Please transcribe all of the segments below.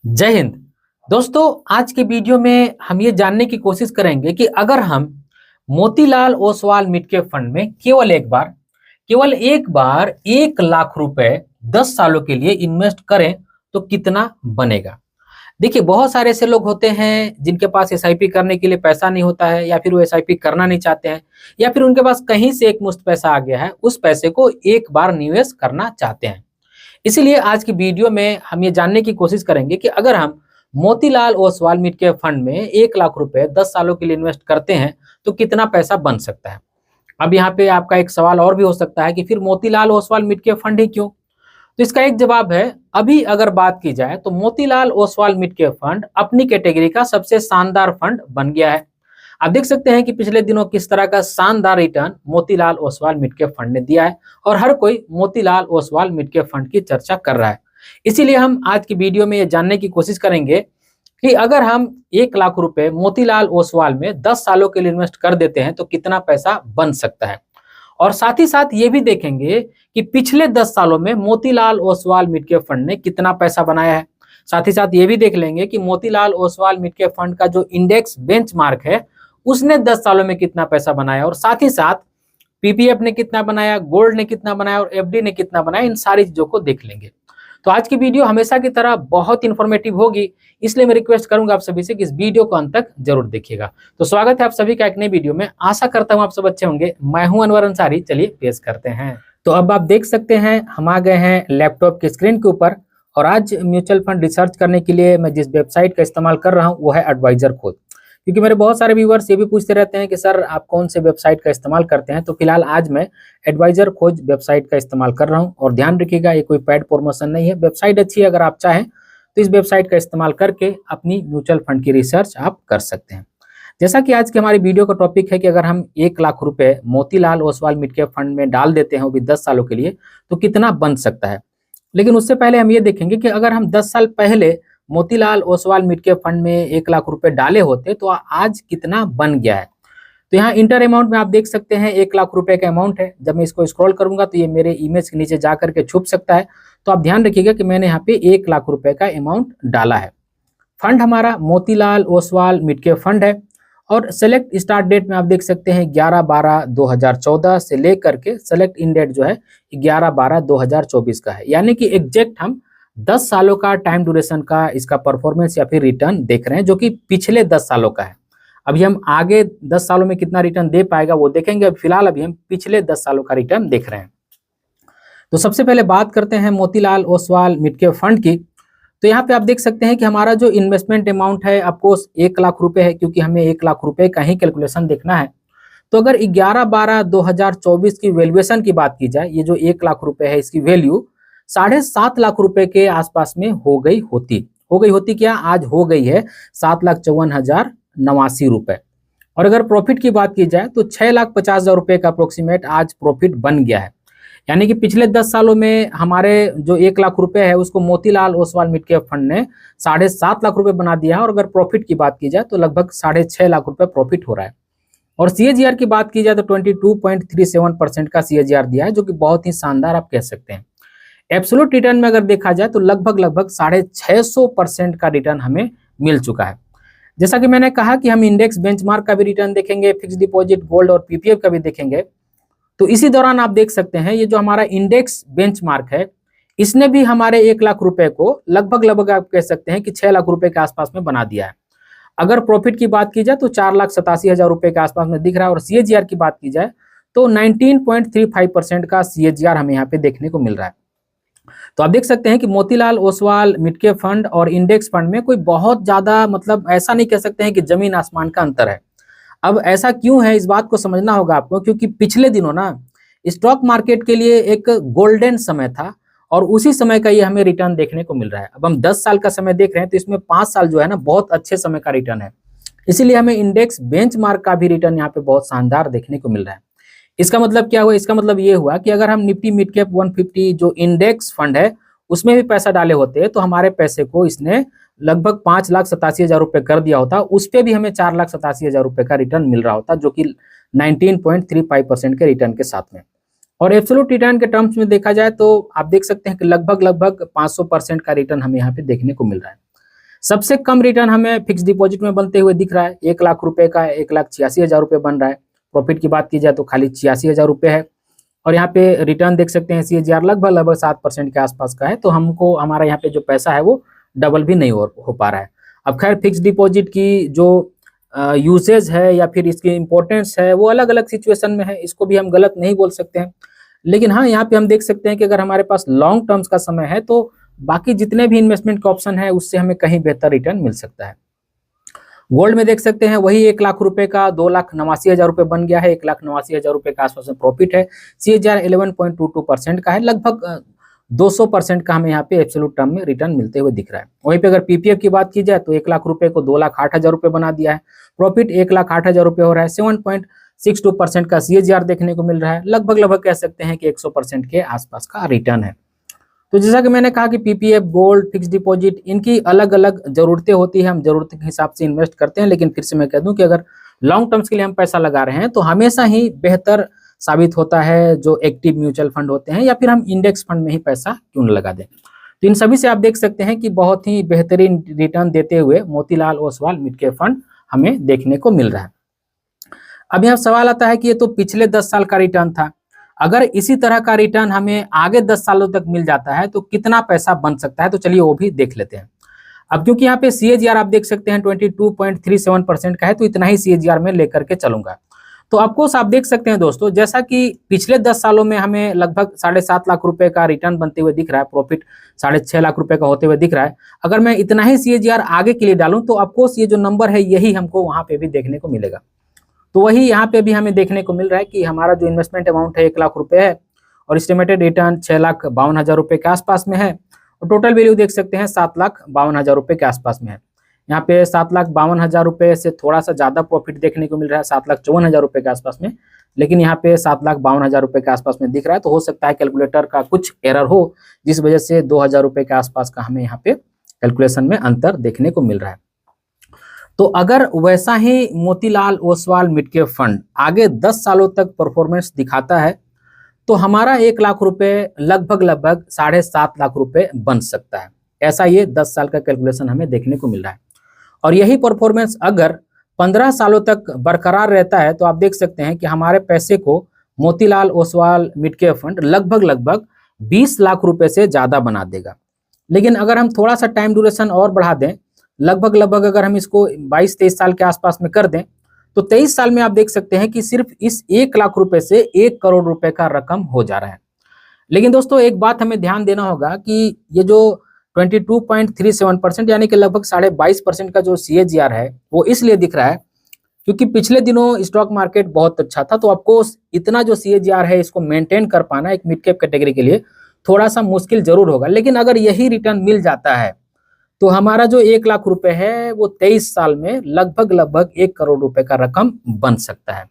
जय हिंद। दोस्तों, आज के वीडियो में हम ये जानने की कोशिश करेंगे कि अगर हम Motilal Oswal mid cap fund में केवल एक बार 1 लाख रुपए 10 सालों के लिए इन्वेस्ट करें तो कितना बनेगा। देखिए, बहुत सारे ऐसे लोग होते हैं जिनके पास एसआईपी करने के लिए पैसा नहीं होता है, या फिर वो एसआईपी करना नहीं चाहते हैं, या फिर उनके पास कहीं से एक मुश्त पैसा आ गया है, उस पैसे को एक बार निवेश करना चाहते हैं। इसीलिए आज की वीडियो में हम ये जानने की कोशिश करेंगे कि अगर हम Motilal Oswal mid cap fund में 1 लाख रुपए 10 सालों के लिए इन्वेस्ट करते हैं तो कितना पैसा बन सकता है। अब यहाँ पे आपका एक सवाल और भी हो सकता है कि फिर Motilal Oswal mid cap fund ही क्यों। तो इसका एक जवाब है, अभी अगर बात की जाए तो Motilal Oswal mid cap fund अपनी कैटेगरी का सबसे शानदार फंड बन गया है। आप देख सकते हैं कि पिछले दिनों किस तरह का शानदार return Motilal Oswal mid cap fund ने दिया है और हर कोई Motilal Oswal mid cap fund की चर्चा कर रहा है। इसीलिए हम आज की वीडियो में ये जानने की कोशिश करेंगे कि अगर हम 1 लाख रुपए मोतीलाल ओसवाल में 10 सालों के लिए इन्वेस्ट कर देते हैं तो कितना पैसा बन सकता है, और साथ ही साथ ये भी देखेंगे कि पिछले 10 सालों में Motilal Oswal mid cap fund ने कितना पैसा बनाया है। साथ ही साथ ये भी देख लेंगे कि Motilal Oswal mid cap fund का जो इंडेक्स बेंचमार्क है उसने 10 सालों में कितना पैसा बनाया, और साथ ही साथ पीपीएफ ने कितना बनाया, गोल्ड ने कितना बनाया और एफडी ने कितना बनाया, इन सारी चीजों को देख लेंगे। तो आज की वीडियो हमेशा की तरह बहुत इन्फॉर्मेटिव होगी, इसलिए मैं रिक्वेस्ट करूंगा आप सभी से कि इस वीडियो को अंत तक जरूर देखिएगा। तो स्वागत है आप सभी का एक नई वीडियो में। आशा करता हूं आप सब अच्छे होंगे। मैं हूं अनवर अंसारी। चलिए पेश करते हैं। तो अब आप देख सकते हैं हम आ गए हैं लैपटॉप की स्क्रीन के ऊपर, और आज म्यूचुअल फंड रिसर्च करने के लिए मैं जिस वेबसाइट का इस्तेमाल कर रहा हूँ वो है एडवाइजर खोज। क्योंकि मेरे बहुत सारे व्यूअर्स ये भी पूछते रहते हैं कि सर आप कौन से वेबसाइट का इस्तेमाल करते हैं, तो फिलहाल आज मैं एडवाइजर खोज वेबसाइट का इस्तेमाल कर रहा हूं। और ध्यान रखिएगा, ये कोई पेड प्रमोशन नहीं है, वेबसाइट अच्छी है। अगर आप चाहें तो इस वेबसाइट का इस्तेमाल करके अपनी म्यूचुअल फंड की रिसर्च आप कर सकते हैं। जैसा कि आज की हमारी वीडियो का टॉपिक है कि अगर हम 1 लाख रुपए Motilal Oswal mid cap fund में डाल देते हैं वो भी 10 सालों के लिए, तो कितना बन सकता है। लेकिन उससे पहले हम ये देखेंगे कि अगर हम 10 साल पहले Motilal Oswal mid cap fund में 1 लाख रुपए डाले होते तो आज कितना बन गया है। तो यहाँ इंटर अमाउंट में आप देख सकते हैं 1 लाख रुपए का अमाउंट है। जब मैं इसको स्क्रॉल करूंगा तो ये मेरे इमेज के नीचे जा करके छुप सकता है। तो आप ध्यान रखिएगा कि मैंने यहाँ पे 1 लाख रुपए का अमाउंट डाला है। फंड हमारा Motilal Oswal mid cap fund है, और सेलेक्ट स्टार्ट डेट में आप देख सकते हैं 11/12/2014 से लेकर के सेलेक्ट इन डेट जो है 11/12/2024 का है। यानी कि एग्जैक्ट हम 10 सालों का टाइम ड्यूरेशन का इसका परफॉर्मेंस या फिर रिटर्न देख रहे हैं, जो कि पिछले 10 सालों का है। अभी हम आगे 10 सालों में कितना रिटर्न दे पाएगा वो देखेंगे। फिलहाल अभी हम पिछले 10 सालों का रिटर्न देख रहे हैं। तो सबसे पहले बात करते हैं Motilal Oswal mid cap fund की। तो यहाँ पे आप देख सकते हैं कि हमारा जो इन्वेस्टमेंट अमाउंट है अफकोर्स 1 लाख रुपए है, क्योंकि हमें 1 लाख रुपए का ही कैलकुलेशन देखना है। तो अगर 11/12/2024 की वैल्यूएशन की बात की जाए, ये जो 1 लाख रुपए है इसकी वैल्यू 7.5 लाख रुपए के आसपास में हो गई होती क्या, आज हो गई है 7,54,089 रुपए। और अगर प्रॉफिट की बात की जाए तो 6,50,000 रुपए का अप्रोक्सीमेट आज प्रॉफिट बन गया है। यानी कि पिछले 10 सालों में हमारे जो 1 लाख रुपए है उसको Motilal Oswal mid cap fund ने 7.5 लाख रुपए बना दिया है। और अगर प्रॉफिट की बात की जाए तो लगभग 6.5 लाख रुपए प्रॉफिट हो रहा है। और सीएजीआर की बात की जाए तो 22.37% का सीएजीआर दिया है, जो कि बहुत ही शानदार आप कह सकते हैं। एब्सोल्यूट रिटर्न में अगर देखा जाए तो लगभग 650% का रिटर्न हमें मिल चुका है। जैसा कि मैंने कहा कि हम इंडेक्स बेंचमार्क का भी रिटर्न देखेंगे, फिक्स डिपॉजिट, गोल्ड और पीपीएफ का भी देखेंगे। तो इसी दौरान आप देख सकते हैं ये जो हमारा इंडेक्स बेंचमार्क है इसने भी हमारे 1 लाख रुपए को लगभग आप कह सकते हैं कि 6 लाख रुपए के आसपास में बना दिया है। अगर प्रॉफिट की बात की जाए तो 4,87,000 रुपए के आसपास में दिख रहा है। और सीएजीआर की बात की जाए तो 19.35% का सीएजीआर हमें यहाँ पे देखने को मिल रहा है। तो आप देख सकते हैं कि Motilal Oswal mid cap fund और इंडेक्स फंड में कोई बहुत ज्यादा मतलब ऐसा नहीं कह सकते हैं कि जमीन आसमान का अंतर है। अब ऐसा क्यों है इस बात को समझना होगा आपको, क्योंकि पिछले दिनों ना स्टॉक मार्केट के लिए एक गोल्डन समय था और उसी समय का ये हमें रिटर्न देखने को मिल रहा है। अब हम 10 साल का समय देख रहे हैं तो इसमें 5 साल जो है ना बहुत अच्छे समय का रिटर्न है। इसीलिए हमें इंडेक्स बेंचमार्क का भी रिटर्न यहाँ पे बहुत शानदार देखने को मिल रहा है। इसका मतलब क्या हुआ, इसका मतलब ये हुआ कि अगर हम निफ्टी मिड कैप 150 जो इंडेक्स फंड है उसमें भी पैसा डाले होते तो हमारे पैसे को इसने लगभग 5,87,000 रुपए कर दिया होता, उस पर भी हमें 4,87,000 रुपए का रिटर्न मिल रहा होता, जो कि 19.35% के रिटर्न के साथ में। और एब्सोल्यूट रिटर्न के टर्म्स में देखा जाए तो आप देख सकते हैं कि लगभग 500% का रिटर्न हमें यहाँ पे देखने को मिल रहा है। सबसे कम रिटर्न हमें फिक्स डिपॉजिट में बनते हुए दिख रहा है। 1 लाख रुपए का 1,86,000 रुपये बन रहा है। प्रॉफिट की बात की जाए तो खाली 86,000 रुपये है। और यहाँ पे रिटर्न देख सकते हैं CAGR लगभग 7% के आसपास का है। तो हमको हमारा यहाँ पे जो पैसा है वो डबल भी नहीं हो पा रहा है। अब खैर फिक्स डिपॉजिट की जो यूसेज है या फिर इसकी इम्पोर्टेंस है वो अलग अलग सिचुएशन में है, इसको भी हम गलत नहीं बोल सकते हैं। लेकिन हाँ, यहाँ पे हम देख सकते हैं कि अगर हमारे पास लॉन्ग टर्म्स का समय है तो बाकी जितने भी इन्वेस्टमेंट का ऑप्शन है उससे हमें कहीं बेहतर रिटर्न मिल सकता है। गोल्ड में देख सकते हैं वही 1 लाख रुपए का 2,89,000 रुपये बन गया है। 1,89,000 रुपये के आसपास में प्रॉफिट है। CAGR 11.22% का है। लगभग 200% का हमें यहाँ पे एब्सोल्यूट टर्म में रिटर्न मिलते हुए दिख रहा है। वहीं पे अगर PPF की बात की जाए तो 1 लाख रुपए को 2,08,000 रुपये बना दिया है। प्रॉफिट 1,08,000 रुपये हो रहा है। 7.62% का CAGR देखने को मिल रहा है। लगभग कह सकते हैं कि 100% के आसपास का रिटर्न है। तो जैसा कि मैंने कहा कि PPF, गोल्ड, फिक्स डिपॉजिट, इनकी अलग अलग जरूरतें होती है, हम जरूरत के हिसाब से इन्वेस्ट करते हैं। लेकिन फिर से मैं कह दूं कि अगर लॉन्ग टर्म्स के लिए हम पैसा लगा रहे हैं तो हमेशा ही बेहतर साबित होता है जो एक्टिव म्यूचुअल फंड होते हैं, या फिर हम इंडेक्स फंड में ही पैसा क्यों न लगा दें। तो इन सभी से आप देख सकते हैं कि बहुत ही बेहतरीन रिटर्न देते हुए Motilal Oswal mid cap fund हमें देखने को मिल रहा है। अब यहाँ सवाल आता है कि ये तो पिछले 10 साल का रिटर्न था, अगर इसी तरह का रिटर्न हमें आगे 10 सालों तक मिल जाता है तो कितना पैसा बन सकता है। तो चलिए वो भी देख लेते हैं। अब क्योंकि यहाँ पे CAGR आप देख सकते हैं 22.37% का है, तो इतना ही CAGR में लेकर के चलूंगा। तो ऑफकोर्स आप देख सकते हैं दोस्तों, जैसा कि पिछले 10 सालों में हमें लगभग 7.5 लाख रुपए का रिटर्न बनते हुए दिख रहा है, प्रॉफिट 6.5 लाख रुपए का होते हुए दिख रहा है। अगर मैं इतना ही CAGR आगे के लिए डालूं तो ऑफकोर्स ये जो नंबर है यही हमको वहां पे भी देखने को मिलेगा। तो वही यहाँ पे भी हमें देखने को मिल रहा है कि हमारा जो इन्वेस्टमेंट अमाउंट है 1 लाख रुपए है और एस्टिमेटेड रिटर्न 6,52,000 रुपये के आसपास में है। और टोटल वैल्यू देख सकते हैं 7,52,000 रुपये के आसपास में है। यहाँ पे 7,52,000 रुपये से थोड़ा सा ज्यादा प्रॉफिट देखने को मिल रहा है, 7,54,000 रुपये के आसपास में। लेकिन यहाँ पे 7,52,000 रुपये के आसपास में दिख रहा है। तो हो सकता है कैलकुलेटर का कुछ एरर हो, जिस वजह से 2,000 रुपये के आसपास का हमें यहाँ पे कैलकुलेशन में अंतर देखने को मिल रहा है। तो अगर वैसा ही Motilal Oswal mid cap fund आगे 10 सालों तक परफॉर्मेंस दिखाता है तो हमारा 1 लाख रुपए लगभग 7.5 लाख रुपए बन सकता है। ऐसा ये 10 साल का कैलकुलेशन हमें देखने को मिल रहा है। और यही परफॉर्मेंस अगर 15 सालों तक बरकरार रहता है तो आप देख सकते हैं कि हमारे पैसे को Motilal Oswal mid cap fund लगभग 20 लाख रुपए से ज्यादा बना देगा। लेकिन अगर हम थोड़ा सा टाइम ड्यूरेशन और बढ़ा दें, लगभग अगर हम इसको 22-23 साल के आसपास में कर दें तो 23 साल में आप देख सकते हैं कि सिर्फ इस 1 लाख रुपए से 1 करोड़ रुपए का रकम हो जा रहा है। लेकिन दोस्तों एक बात हमें ध्यान देना होगा कि ये जो 22.37% यानी कि लगभग 22.5% का जो CAGR है वो इसलिए दिख रहा है क्योंकि पिछले दिनों स्टॉक मार्केट बहुत अच्छा था। तो आपको इतना जो CAGR है इसको मेंटेन कर पाना एक मिड कैप कैटेगरी के लिए थोड़ा सा मुश्किल जरूर होगा। लेकिन अगर यही रिटर्न मिल जाता है तो हमारा जो 1 लाख रुपए है वो 23 साल में लगभग 1 करोड़ रुपए का रकम बन सकता है।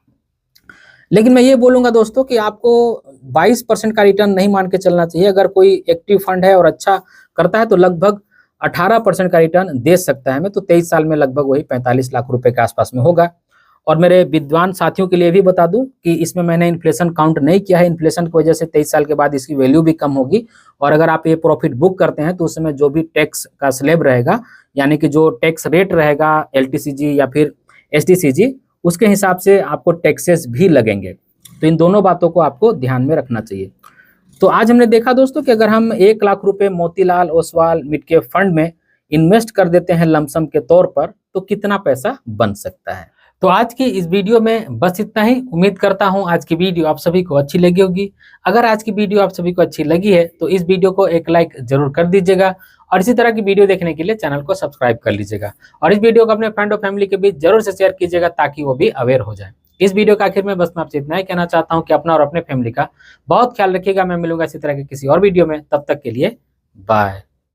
लेकिन मैं ये बोलूंगा दोस्तों कि आपको 22% का रिटर्न नहीं मान के चलना चाहिए। अगर कोई एक्टिव फंड है और अच्छा करता है तो लगभग 18% का रिटर्न दे सकता है हमें। तो 23 साल में लगभग वही 45 लाख रुपए के आसपास में होगा। और मेरे विद्वान साथियों के लिए भी बता दूं कि इसमें मैंने इन्फ्लेशन काउंट नहीं किया है। इन्फ्लेशन की वजह से 23 साल के बाद इसकी वैल्यू भी कम होगी। और अगर आप ये प्रॉफिट बुक करते हैं तो उस समय जो भी टैक्स का स्लैब रहेगा, यानी कि जो टैक्स रेट रहेगा LTCG या फिर STCG, उसके हिसाब से आपको टैक्सेस भी लगेंगे। तो इन दोनों बातों को आपको ध्यान में रखना चाहिए। तो आज हमने देखा दोस्तों कि अगर हम 1 लाख रुपए Motilal Oswal mid cap fund में इन्वेस्ट कर देते हैं लमसम के तौर पर तो कितना पैसा बन सकता है। तो आज की इस वीडियो में बस इतना ही। उम्मीद करता हूं आज की वीडियो आप सभी को अच्छी लगी होगी। अगर आज की वीडियो आप सभी को अच्छी लगी है तो इस वीडियो को एक लाइक जरूर कर दीजिएगा और इसी तरह की वीडियो देखने के लिए चैनल को सब्सक्राइब कर लीजिएगा और इस वीडियो को अपने फ्रेंड और फैमिली के बीच जरूर से शेयर कीजिएगा ताकि वो भी अवेयर हो जाए। इस वीडियो के आखिर में बस मैं आपसे इतना ही कहना चाहता हूँ कि अपना और अपने फैमिली का बहुत ख्याल रखिएगा। मैं मिलूंगा इसी तरह के किसी और वीडियो में, तब तक के लिए बाय।